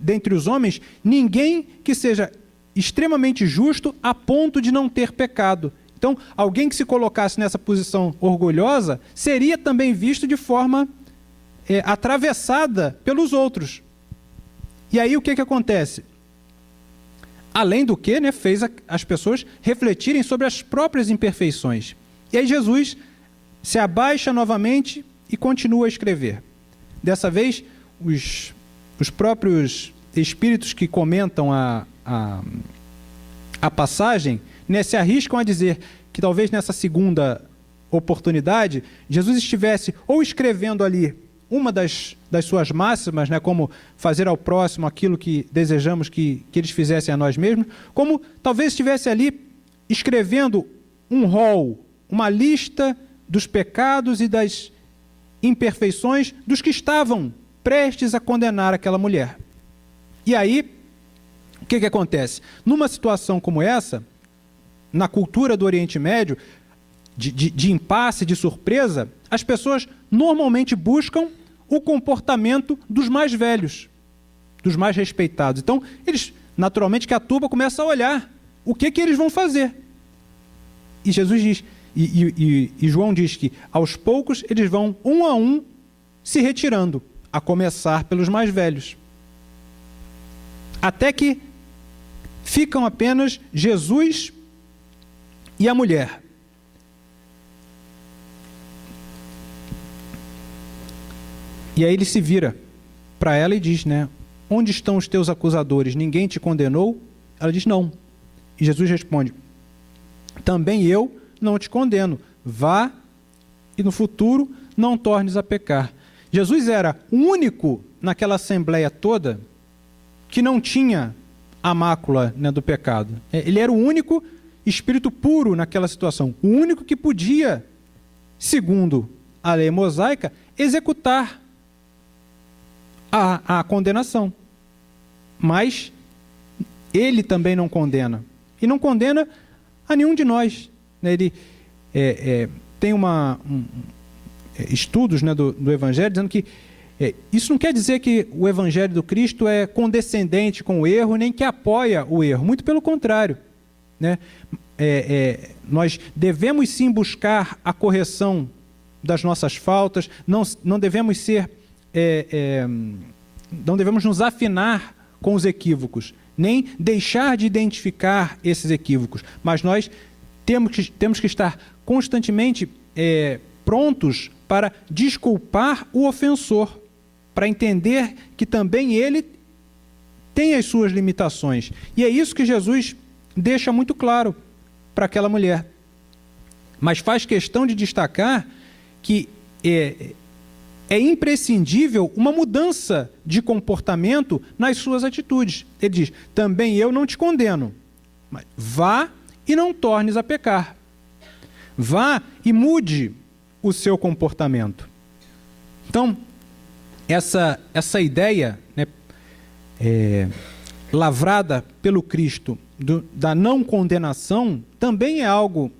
dentre os homens, ninguém que seja extremamente justo a ponto de não ter pecado. Então, alguém que se colocasse nessa posição orgulhosa seria também visto de forma atravessada pelos outros. E aí o que acontece? Além do que, né, fez as pessoas refletirem sobre as próprias imperfeições. E aí Jesus se abaixa novamente e continua a escrever. Dessa vez, os próprios espíritos que comentam a passagem, né, se arriscam a dizer que talvez nessa segunda oportunidade, Jesus estivesse ou escrevendo ali uma das suas máximas, né, como fazer ao próximo aquilo que desejamos que eles fizessem a nós mesmos, como talvez estivesse ali escrevendo um rol, uma lista dos pecados e das imperfeições dos que estavam prestes a condenar aquela mulher. E aí, o que acontece? Numa situação como essa, na cultura do Oriente Médio, de impasse, de surpresa, as pessoas normalmente buscam o comportamento dos mais velhos, dos mais respeitados. Então, eles, naturalmente, que a turba começa a olhar o que eles vão fazer. E Jesus diz, e João diz que aos poucos eles vão um a um se retirando, a começar pelos mais velhos. Até que ficam apenas Jesus e a mulher. E aí ele se vira para ela e diz, né? Onde estão os teus acusadores? Ninguém te condenou? Ela diz, não. E Jesus responde, também eu não te condeno. Vá e no futuro não tornes a pecar. Jesus era o único naquela assembleia toda que não tinha a mácula, né, do pecado. Ele era o único espírito puro naquela situação. O único que podia, segundo a lei mosaica, executar a condenação. Mas ele também não condena. E não condena a nenhum de nós. Ele tem estudos, né, do Evangelho dizendo que isso não quer dizer que o Evangelho do Cristo é condescendente com o erro, nem que apoia o erro. Muito pelo contrário, né? Nós devemos sim buscar a correção das nossas faltas, não devemos ser... não devemos nos afinar com os equívocos, nem deixar de identificar esses equívocos, mas nós temos que estar constantemente prontos para desculpar o ofensor, para entender que também ele tem as suas limitações. E é isso que Jesus deixa muito claro para aquela mulher. Mas faz questão de destacar que é imprescindível uma mudança de comportamento nas suas atitudes. Ele diz, também eu não te condeno, mas vá e não tornes a pecar. Vá e mude o seu comportamento. Então, essa ideia, né, lavrada pelo Cristo da não condenação também é algo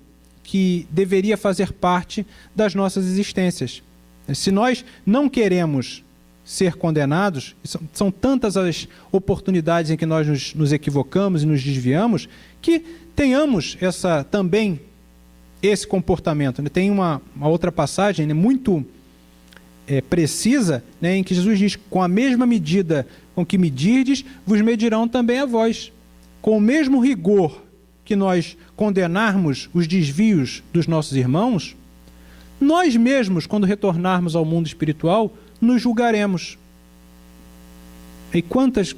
que deveria fazer parte das nossas existências. Se nós não queremos ser condenados, são tantas as oportunidades em que nós nos equivocamos e nos desviamos, que tenhamos também esse comportamento. Tem uma outra passagem, né, muito precisa, né, em que Jesus diz, com a mesma medida com que medirdes, vos medirão também a vós. Com o mesmo rigor que nós condenarmos os desvios dos nossos irmãos, nós mesmos, quando retornarmos ao mundo espiritual, nos julgaremos. E quantas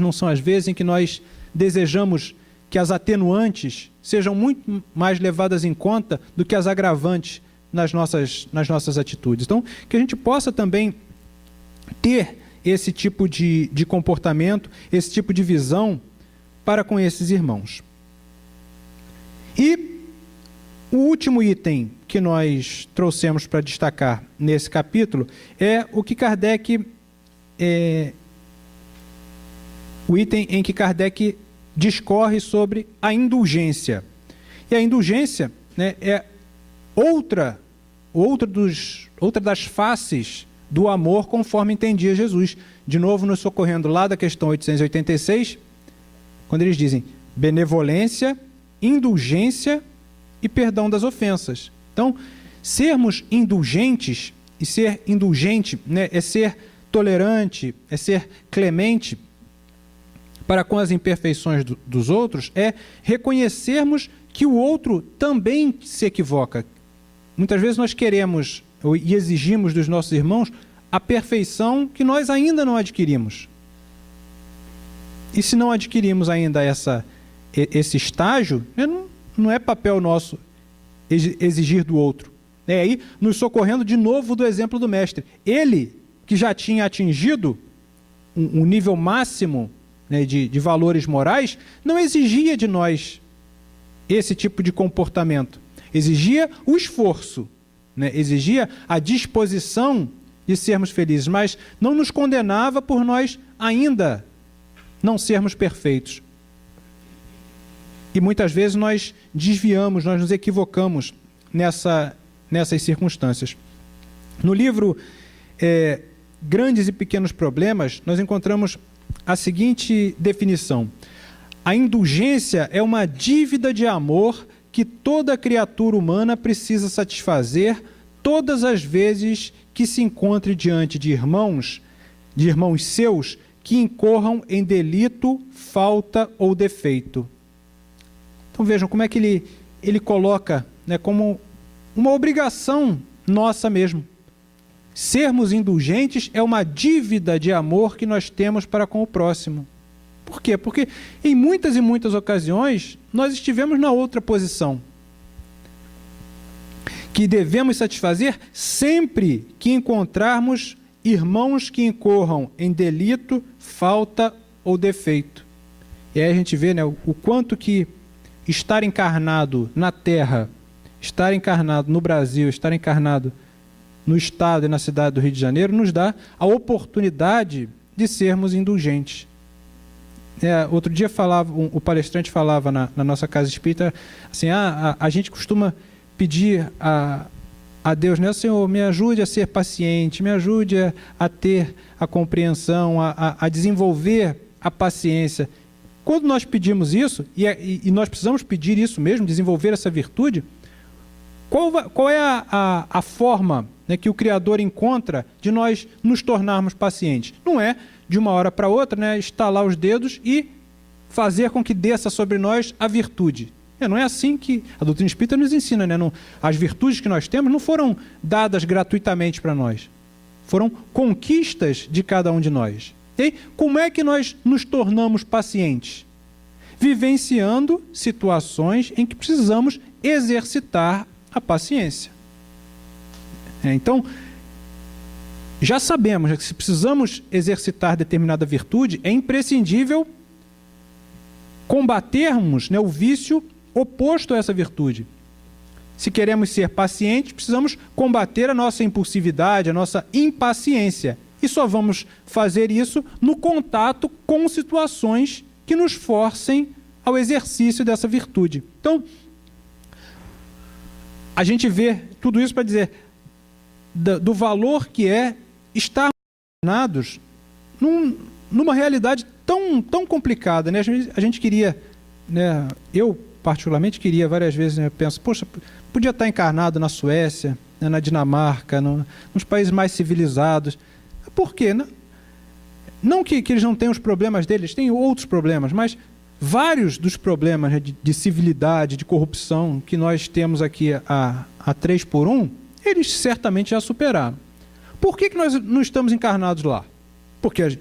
não são as vezes em que nós desejamos que as atenuantes sejam muito mais levadas em conta do que as agravantes nas nossas atitudes. Então, que a gente possa também ter esse tipo de comportamento, esse tipo de visão para com esses irmãos. E o último item que nós trouxemos para destacar nesse capítulo é o que Kardec... o item em que Kardec discorre sobre a indulgência. E a indulgência, né, é outra das faces do amor conforme entendia Jesus. De novo, nos socorrendo lá da questão 886, quando eles dizem benevolência, indulgência e perdão das ofensas. Então, sermos indulgentes, e ser indulgente, né, é ser tolerante, é ser clemente para com as imperfeições dos outros, é reconhecermos que o outro também se equivoca. Muitas vezes nós queremos e exigimos dos nossos irmãos a perfeição que nós ainda não adquirimos. E se não adquirimos ainda esse estágio, não é papel nosso exigir do outro. É aí nos socorrendo de novo do exemplo do mestre. Ele, que já tinha atingido um nível máximo, né, de valores morais, não exigia de nós esse tipo de comportamento. Exigia o esforço, né, exigia a disposição de sermos felizes, mas não nos condenava por nós ainda não sermos perfeitos. E muitas vezes nós desviamos, nós nos equivocamos nessas circunstâncias. No livro Grandes e Pequenos Problemas, nós encontramos a seguinte definição: a indulgência é uma dívida de amor que toda criatura humana precisa satisfazer todas as vezes que se encontre diante de irmãos seus que incorram em delito, falta ou defeito. Então vejam como é que ele coloca, né, como uma obrigação nossa mesmo. Sermos indulgentes é uma dívida de amor que nós temos para com o próximo. Por quê? Porque em muitas e muitas ocasiões nós estivemos na outra posição, que devemos satisfazer sempre que encontrarmos irmãos que incorram em delito, falta ou defeito. E aí a gente vê, né, o quanto que estar encarnado na Terra, estar encarnado no Brasil, estar encarnado no estado e na cidade do Rio de Janeiro, nos dá a oportunidade de sermos indulgentes. Outro dia o palestrante falava na nossa casa espírita, assim, a gente costuma pedir a Deus, né, Senhor, me ajude a ser paciente, me ajude a ter a compreensão, a desenvolver a paciência. Quando nós pedimos isso, e nós precisamos pedir isso mesmo, desenvolver essa virtude, qual é a forma, né, que o Criador encontra de nós nos tornarmos pacientes? Não é de uma hora para outra, né, estalar os dedos e fazer com que desça sobre nós a virtude. Não é assim que a doutrina espírita nos ensina, né? As virtudes que nós temos não foram dadas gratuitamente para nós. Foram conquistas de cada um de nós. E aí, como é que nós nos tornamos pacientes? Vivenciando situações em que precisamos exercitar a paciência. Então, já sabemos que se precisamos exercitar determinada virtude, é imprescindível combatermos, né, o vício oposto a essa virtude. Se queremos ser pacientes, precisamos combater a nossa impulsividade, a nossa impaciência. E só vamos fazer isso no contato com situações que nos forcem ao exercício dessa virtude. Então, a gente vê tudo isso para dizer do valor que é estar encarnados numa realidade tão complicada, né? A gente queria, né, eu particularmente queria várias vezes, né, penso, poxa, podia estar encarnado na Suécia, né, na Dinamarca, nos países mais civilizados. Por quê? Não que eles não tenham os problemas deles, têm outros problemas, mas vários dos problemas, né, de civilidade, de corrupção que nós temos aqui a 3x1, eles certamente já superaram. Por que nós não estamos encarnados lá? Porque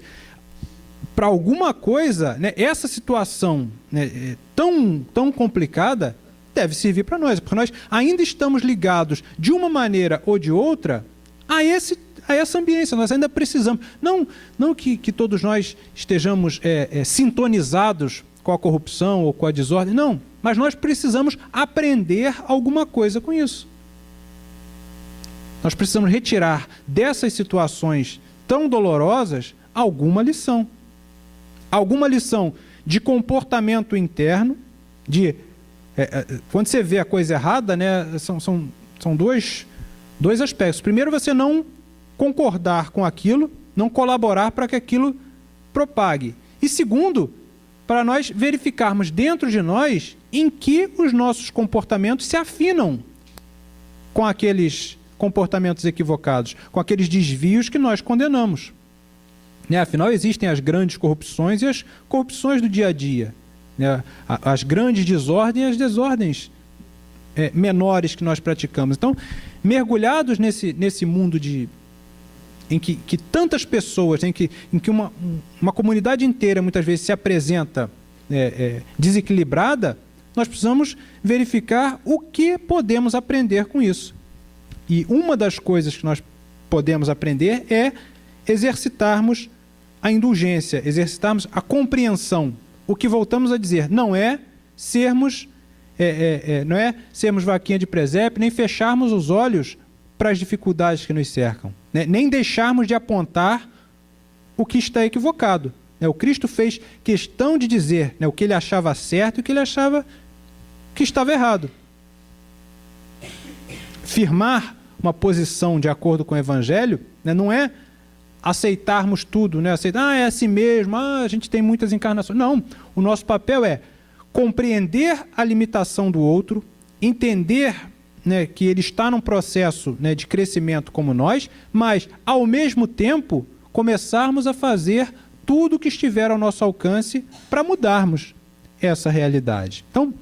para alguma coisa, né, essa situação, né, tão complicada deve servir para nós, porque nós ainda estamos ligados de uma maneira ou de outra a essa ambiência, nós ainda precisamos. Não que todos nós estejamos sintonizados com a corrupção ou com a desordem, não, mas nós precisamos aprender alguma coisa com isso. Nós precisamos retirar dessas situações tão dolorosas alguma lição. Alguma lição de comportamento interno, quando você vê a coisa errada, né, são dois aspectos. Primeiro, você não concordar com aquilo, não colaborar para que aquilo propague. E segundo, para nós verificarmos dentro de nós em que os nossos comportamentos se afinam com aqueles comportamentos equivocados, com aqueles desvios que nós condenamos. Afinal, existem as grandes corrupções e as corrupções do dia a dia. As grandes desordens e as desordens menores que nós praticamos. Então, mergulhados nesse mundo em que tantas pessoas, em que uma comunidade inteira muitas vezes se apresenta desequilibrada, nós precisamos verificar o que podemos aprender com isso. E uma das coisas que nós podemos aprender é exercitarmos a indulgência, exercitarmos a compreensão. O que voltamos a dizer não é sermos vaquinha de presépio, nem fecharmos os olhos para as dificuldades que nos cercam, né? Nem deixarmos de apontar o que está equivocado. O Cristo fez questão de dizer, né, o que ele achava certo e o que ele achava que estava errado. Firmar uma posição de acordo com o Evangelho, né, não é aceitarmos tudo, né? Aceitar, é assim mesmo, a gente tem muitas encarnações. Não, o nosso papel é compreender a limitação do outro, entender, né, que ele está num processo, né, de crescimento como nós, mas, ao mesmo tempo, começarmos a fazer tudo o que estiver ao nosso alcance para mudarmos essa realidade. Então,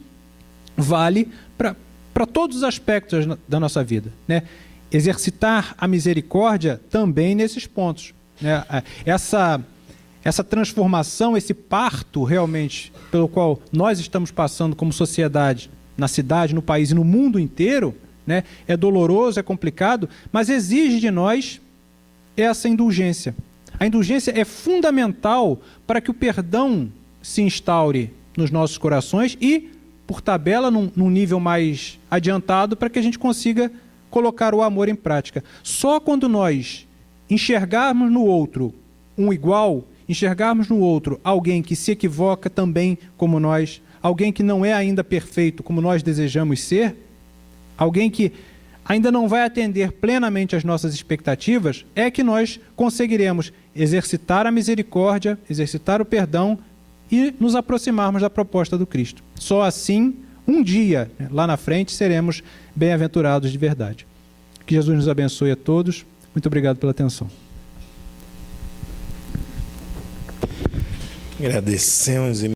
vale para todos os aspectos da nossa vida, né? Exercitar a misericórdia também nesses pontos, né? Essa transformação, esse parto realmente pelo qual nós estamos passando como sociedade, na cidade, no país e no mundo inteiro, né? É doloroso, é complicado, mas exige de nós essa indulgência. A indulgência é fundamental para que o perdão se instaure nos nossos corações e, por tabela, num nível mais adiantado, para que a gente consiga colocar o amor em prática. Só quando nós enxergarmos no outro um igual, enxergarmos no outro alguém que se equivoca também como nós, alguém que não é ainda perfeito como nós desejamos ser, alguém que ainda não vai atender plenamente às nossas expectativas, é que nós conseguiremos exercitar a misericórdia, exercitar o perdão e nos aproximarmos da proposta do Cristo. Só assim, um dia, lá na frente, seremos bem-aventurados de verdade. Que Jesus nos abençoe a todos. Muito obrigado pela atenção. Agradecemos.